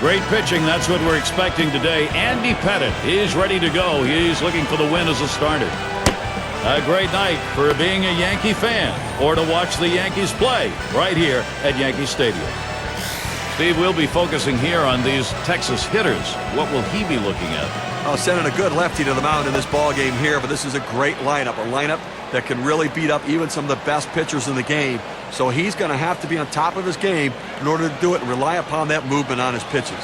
Great pitching. That's what we're expecting today. Andy Pettitte, he's ready to go. He's looking for the win as a starter. A great night for being a Yankee fan or to watch the Yankees play right here at Yankee Stadium. Steve, we'll be focusing here on these Texas hitters. What will he be looking at? Oh, sending a good lefty to the mound in this ball game here, but this is a great lineup, a lineup that can really beat up even some of the best pitchers in the game. So he's going to have to be on top of his game in order to do it and rely upon that movement on his pitches.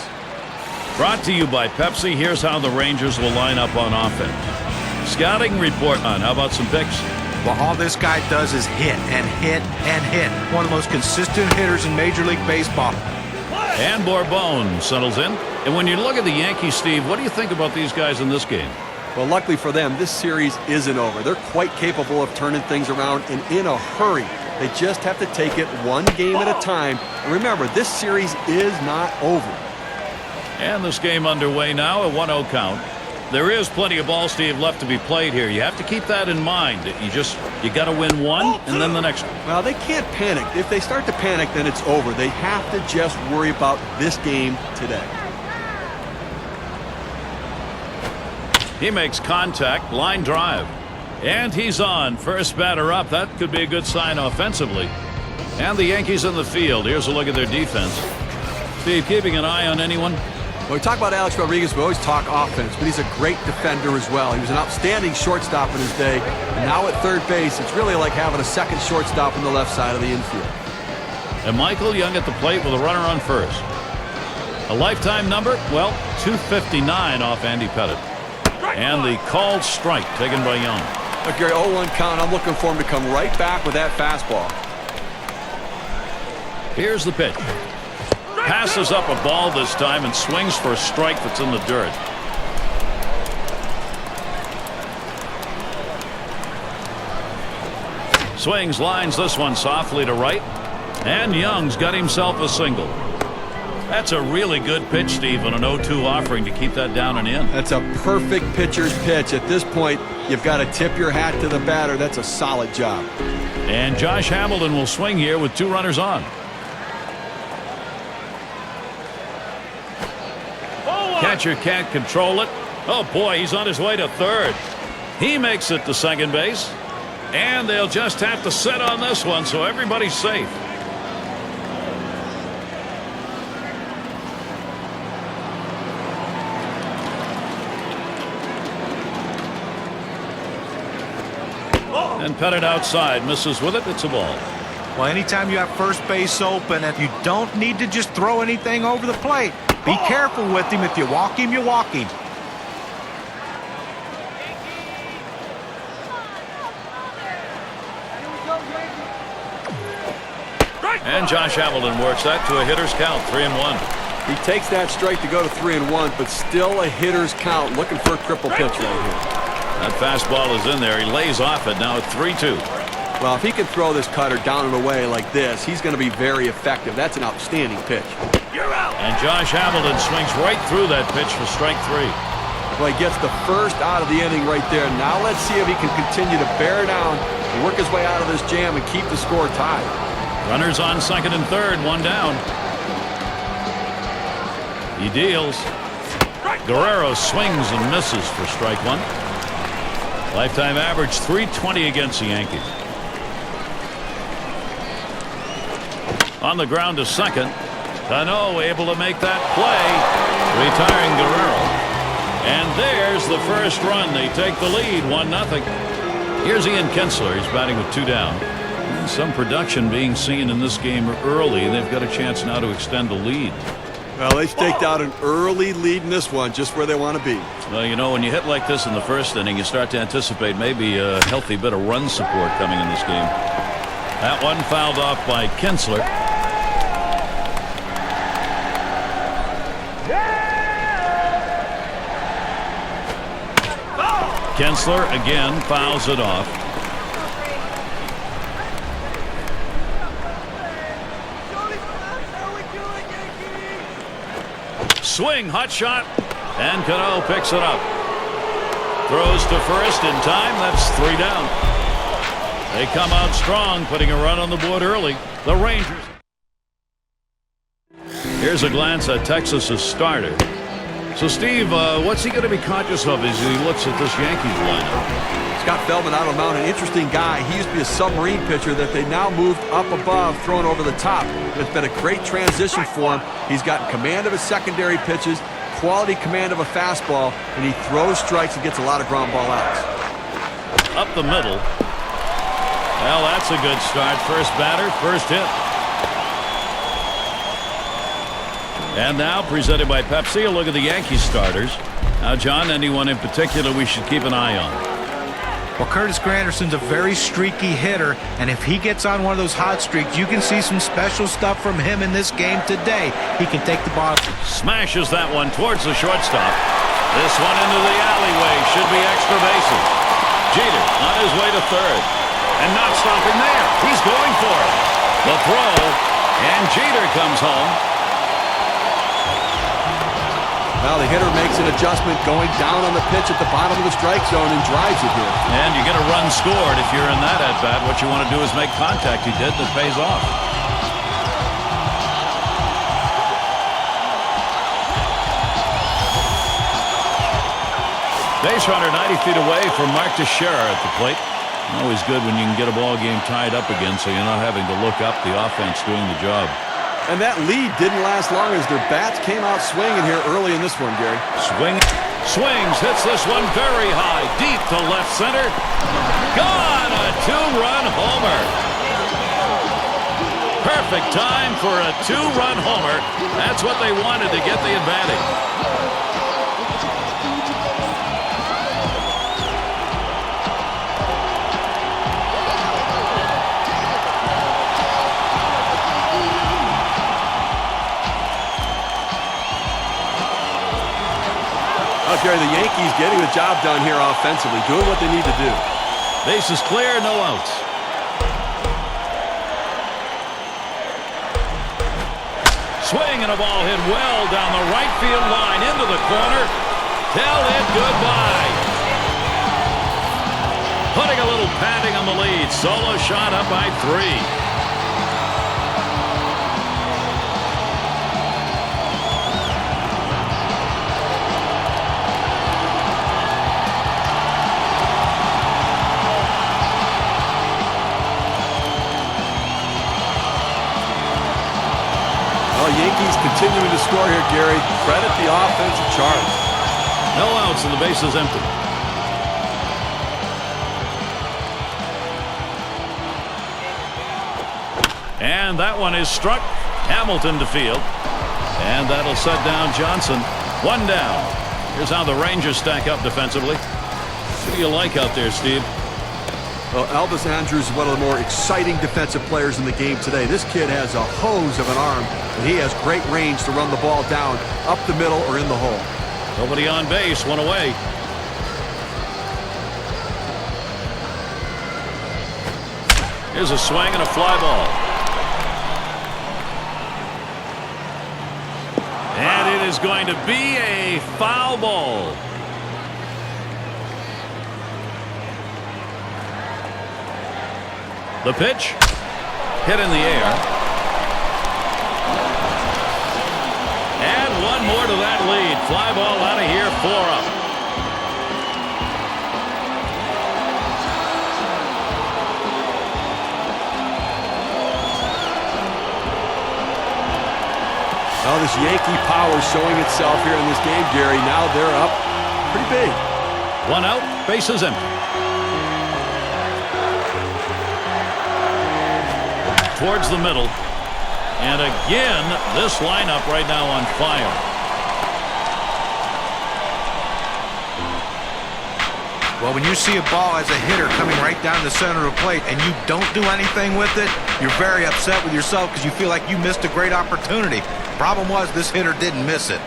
Brought to you by Pepsi. Here's how the Rangers will line up on offense. Scouting report on. How about some picks? Well, all this guy does is hit and hit and hit. One of the most consistent hitters in Major League Baseball. And Bourbon settles in. And when you look at the Yankees, Steve, what do you think about these guys in this game? Well, luckily for them, this series isn't over. They're quite capable of turning things around and in a hurry. They just have to take it one game at a time. And remember, this series is not over. And this game underway now, a 1-0 count. There is plenty of ball, Steve, left to be played here. You have to keep that in mind. You got to win one and then the next one. Well, they can't panic. If they start to panic, then it's over. They have to just worry about this game today. He makes contact, line drive. And he's on. First batter up. That could be a good sign offensively. And the Yankees in the field. Here's a look at their defense. Steve, keeping an eye on anyone? When we talk about Alex Rodriguez, we always talk offense, but he's a great defender as well. He was an outstanding shortstop in his day, and now at third base, it's really like having a second shortstop on the left side of the infield. And Michael Young at the plate with a runner on first. A lifetime number? Well, 259 off Andy Pettitte. And the called strike taken by Young. Look, Gary, 0-1 count. I'm looking for him to come right back with that fastball. Here's the pitch. Passes up a ball this time and swings for a strike that's in the dirt. Swings, lines this one softly to right. And Young's got himself a single. That's a really good pitch, Steve, on an 0-2 offering to keep that down and in. That's a perfect pitcher's pitch. At this point, you've got to tip your hat to the batter. That's a solid job. And Josh Hamilton will swing here with 2 runners on. Catcher can't control it. Oh, boy, he's on his way to third. He makes it to second base. And they'll just have to sit on this one, so everybody's safe. And Pettitte outside, misses with it. It's a ball. Well, anytime you have first base open, and you don't need to just throw anything over the plate. Be careful with him. If you walk him, you walk him. And Josh Hamilton works that to a hitter's count, 3-1. He takes that strike to go to 3-1, but still a hitter's count. Looking for a triple pitch right here. That fastball is in there. He lays off it now at 3-2. Well, if he can throw this cutter down and away like this, he's going to be very effective. That's an outstanding pitch. You're out. And Josh Hamilton swings right through that pitch for strike 3. Well, he gets the first out of the inning right there. Now let's see if he can continue to bear down and work his way out of this jam and keep the score tied. Runners on second and third, 1 down. He deals. Guerrero swings and misses for strike 1. Lifetime average 320 against the Yankees. On the ground to second. Cano able to make that play, retiring Guerrero. And there's the first run. They take the lead, 1-0. Here's Ian Kinsler. He's batting with 2 down. And some production being seen in this game early. They've got a chance now to extend the lead. Well, they staked out an early lead in this one, just where they want to be. Well, you know, when you hit like this in the first inning, you start to anticipate maybe a healthy bit of run support coming in this game. That one fouled off by Kinsler. Kinsler again fouls it off. Swing, hot shot, and Cano picks it up. Throws to first in time. That's 3 down. They come out strong, putting a run on the board early. The Rangers. Here's a glance at Texas's starter. So, Steve, what's he going to be conscious of as he looks at this Yankees lineup? Scott Feldman out on the mound, an interesting guy. He used to be a submarine pitcher that they now moved up above, thrown over the top. It's been a great transition for him. He's got command of his secondary pitches, quality command of a fastball, and he throws strikes and gets a lot of ground ball outs. Up the middle. Well, that's a good start. First batter, first hit. And now, presented by Pepsi, a look at the Yankees starters. Now, John, anyone in particular we should keep an eye on? Well, Curtis Granderson's a very streaky hitter, and if he gets on one of those hot streaks, you can see some special stuff from him in this game today. He can take the ball. Smashes that one towards the shortstop. This one into the alleyway. Should be extra bases. Jeter on his way to third. And not stopping there. He's going for it. The throw, and Jeter comes home. Now the hitter makes an adjustment, going down on the pitch at the bottom of the strike zone and drives it here. And you get a run scored if you're in that at-bat. What you want to do is make contact. He did, and it pays off. Base runner 90 feet away from Mark Teixeira at the plate. Always good when you can get a ball game tied up again, so you're not having to look up, the offense doing the job. And that lead didn't last long as their bats came out swinging here early in this one, Gary. Swings, hits this one very high, deep to left center. Gone, a two-run homer. Perfect time for a two-run homer. That's what they wanted to get the advantage. Gary, the Yankees getting the job done here offensively, doing what they need to do. Base is clear, no outs. Swing and a ball hit well down the right field line into the corner. Tell it goodbye. Putting a little padding on the lead. Solo shot up by 3. Yankees continuing to score here, Gary. Credit the offensive charge. No outs and the base is empty. And that one is struck. Hamilton to field. And that'll set down Johnson. One down. Here's how the Rangers stack up defensively. What do you like out there, Steve? Well, Elvis Andrus is one of the more exciting defensive players in the game today. This kid has a hose of an arm, and he has great range to run the ball down, up the middle, or in the hole. Nobody on base, one away. Here's a swing and a fly ball. And it is going to be a foul ball. The pitch, hit in the air. And one more to that lead. Fly ball out of here, 4 up. Now this Yankee power showing itself here in this game, Gary. Now they're up pretty big. 1 out, base is empty. Towards the middle. And again, this lineup right now on fire. Well, when you see a ball as a hitter coming right down the center of the plate and you don't do anything with it, you're very upset with yourself because you feel like you missed a great opportunity. Problem was, this hitter didn't miss it.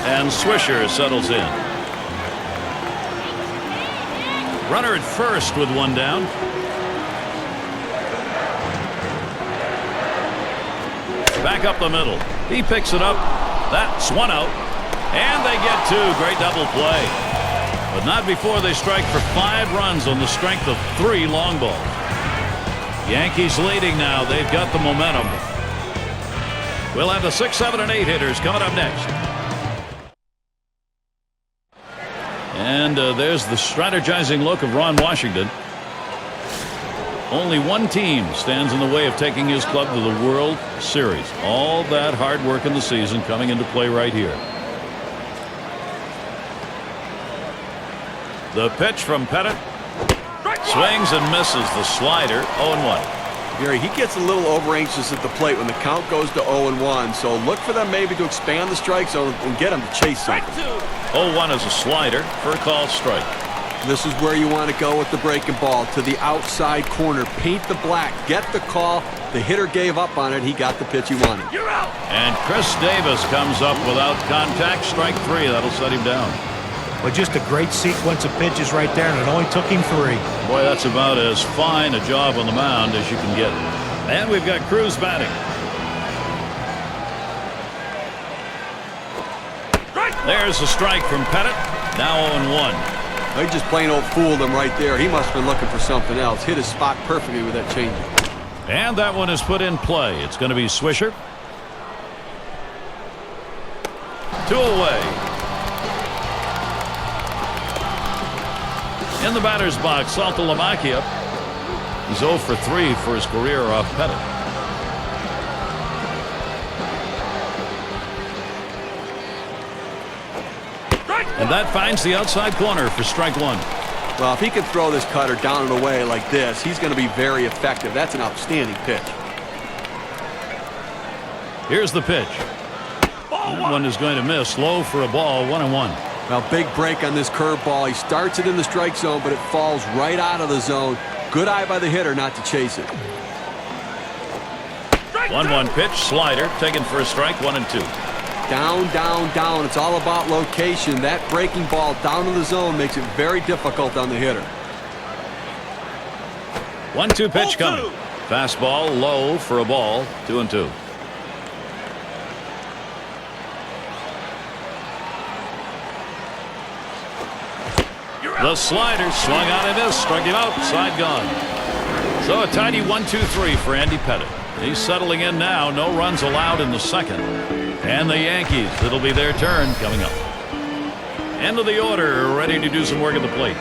And Swisher settles in. Runner at first with 1 down. Back up the middle. He picks it up. That's 1 out. And they get 2. Great double play. But not before they strike for 5 runs on the strength of 3 long balls. Yankees leading now. They've got the momentum. We'll have the 6, 7, and 8 hitters coming up next. And there's the strategizing look of Ron Washington. Only one team stands in the way of taking his club to the World Series. All that hard work in the season coming into play right here. The pitch from Pettit. Swings and misses the slider. 0-1. Gary, he gets a little over anxious at the plate when the count goes to 0-1. So look for them maybe to expand the strike zone and get him to chase something. 0-1 is a slider for a called strike. This is where you want to go with the breaking ball, to the outside corner. Paint the black. Get the call. The hitter gave up on it. He got the pitch he wanted. You're out. And Chris Davis comes up without contact. Strike 3. That'll set him down. Well, just a great sequence of pitches right there, and it only took him 3. Boy, that's about as fine a job on the mound as you can get. And we've got Cruz batting. There's a strike from Pettit. Now 0-1. They just plain old fooled him right there. He must have been looking for something else. Hit his spot perfectly with that changeup. And that one is put in play. It's going to be Swisher. 2 away. In the batter's box, Saltalamacchia. He's 0 for 3 for his career off Pettit. And that finds the outside corner for strike 1. Well, if he can throw this cutter down and away like this, he's going to be very effective. That's an outstanding pitch. Here's the pitch. That one is going to miss. Low for a ball. 1-1. Now, big break on this curveball. He starts it in the strike zone, but it falls right out of the zone. Good eye by the hitter not to chase it. 1-1 pitch. Slider taken for a strike. 1-2. Down, down, down. It's all about location. That breaking ball down to the zone makes it very difficult on the hitter. 1-2 pitch coming. Fastball low for a ball. 2-2. The slider swung on and missed. Struck him out. Side gone. So a tidy 1-2-3 for Andy Pettit. He's settling in now. No runs allowed in the second. And the Yankees, it'll be their turn coming up. End of the order, ready to do some work at the plate.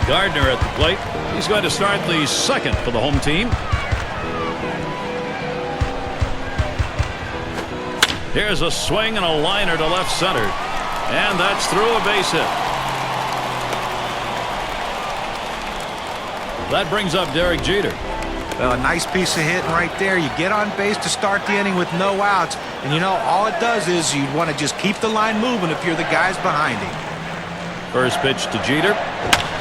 Gardner at the plate. He's going to start the second for the home team. Here's a swing and a liner to left center. And that's through a base hit. That brings up Derek Jeter. Well, a nice piece of hitting right there. You get on base to start the inning with no outs. And, you know, all it does is you'd want to just keep the line moving if you're the guys behind him. First pitch to Jeter.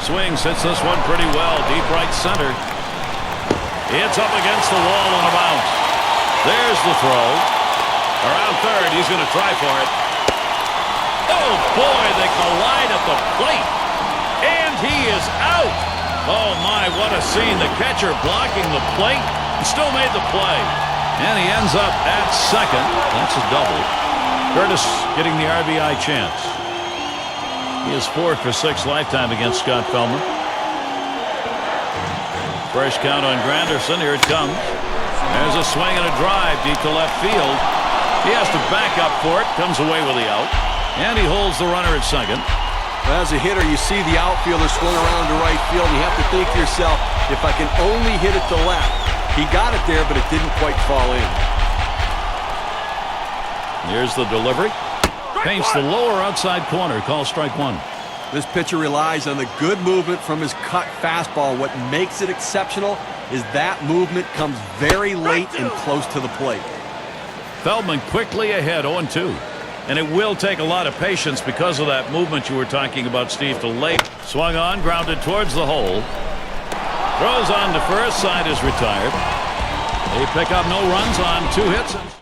Swings, hits this one pretty well. Deep right center. It's up against the wall on a bounce. There's the throw. Around third, he's going to try for it. Oh, boy, they collide at the plate. And he is out. Oh, my, what a scene. The catcher blocking the plate and still made the play. And he ends up at second. That's a double. Curtis getting the RBI chance. He is 4 for 6 lifetime against Scott Feldman. Fresh count on Granderson. Here it comes. There's a swing and a drive deep to left field. He has to back up for it. Comes away with the out. And he holds the runner at second. As a hitter, you see the outfielder swing around to right field, and you have to think to yourself, if I can only hit it to left. He got it there, but it didn't quite fall in. Here's the delivery. Paints the lower outside corner. Call strike 1. This pitcher relies on the good movement from his cut fastball. What makes it exceptional is that movement comes very late and close to the plate. Feldman quickly ahead, 0-2. And it will take a lot of patience because of that movement you were talking about, Steve, to late. Swung on, grounded towards the hole. Throws on to first. Side is retired. They pick up no runs on 2 hits.